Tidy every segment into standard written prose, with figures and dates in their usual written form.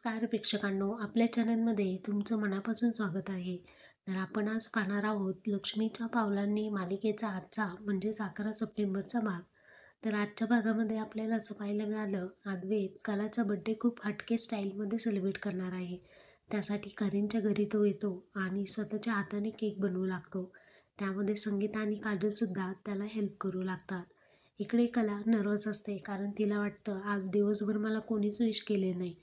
नमस्कार प्रेक्षकांनो, आपल्या चॅनलमध्ये तुमचं मनापासून स्वागत आहे. तर आपण आज पाहणार आहोत लक्ष्मीच्या पावलांनी मालिकेचा आजचा म्हणजेच 11 सप्टेंबरचा भाग. तर आजच्या भागामध्ये आपल्याला असं पाहायला मिळालं, अद्वैत कलाचा बड्डे खूप हटके स्टाईलमध्ये सेलिब्रेट करणार आहे. त्यासाठी करीनच्या घरी तो येतो आणि स्वतःच्या हाताने केक बनवू लागतो. त्यामध्ये संगीता आणि काजलसुद्धा त्याला हेल्प करू लागतात. इकडे कला नर्वस असते, कारण तिला वाटतं आज दिवसभर मला कोणीच विश केले नाही.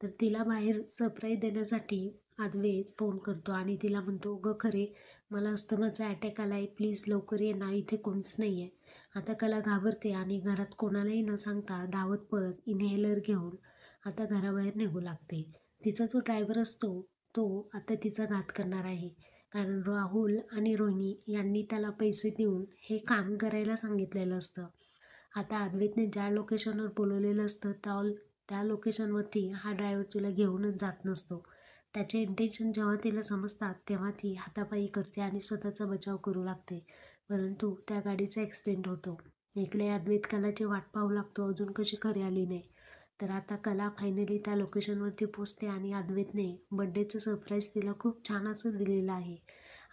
तर तिला बाहेर सरप्राईज देण्यासाठी अद्वैत फोन करतो आणि तिला म्हणतो, "गं खरे, मला अस्थमाचा अटॅक आला आहे, प्लीज लवकर ये ना, इथे कोणीच नाही आहे." आता कला घाबरते आणि घरात कोणालाही न सांगता धावत पळत इन्हेलर घेऊन आता घराबाहेर निघू लागते. तिचा जो ड्रायव्हर असतो तो आता तिचा घात करणार आहे, कारण राहुल आणि रोहिणी यांनी त्याला पैसे देऊन हे काम करायला सांगितलेलं असतं. आता अद्वैतने ज्या लोकेशनवर बोलवलेलं असतं त्या लोकेशनवरती हा ड्रायव्हर तिला घेऊनच जात नसतो. त्याचे इंटेन्शन जेव्हा तिला समजतात तेव्हा ती हातापायी करते आणि स्वतःचा बचाव करू लागते. परंतु त्या गाडीचा ॲक्सिडेंट होतो. इकडे अद्वैत कलाची वाट पाहू लागतो, अजून कशी खरी आली नाही. तर आता कला फायनली त्या लोकेशनवरती पोचते आणि अद्वैतने बड्डेचं सरप्राईज तिला खूप छान असं दिलेलं आहे.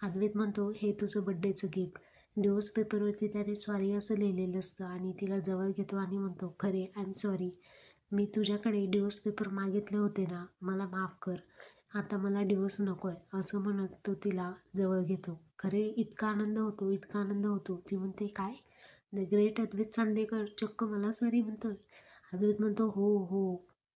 अद्वैत म्हणतो, "हे तुझं बड्डेचं गिफ्ट." डिवोर्स पेपरवरती त्याने सॉरी असं लिहिलेलं असतं आणि तिला जवळ घेतो आणि म्हणतो, "खरे आय एम सॉरी. मी तुझ्याकडे डिवोर्स पेपर मागितले होते ना, मला माफ कर. आता मला डिवोर्स नको आहे." असं म्हणत तो तिला जवळ घेतो. खरे इतका आनंद होतो, इतका आनंद होतो. ती म्हणते, "काय? द ग्रेट अद्वैत चांदेकर चक्क मला सॉरी म्हणतोय?" अद्वैत म्हणतो, "हो हो,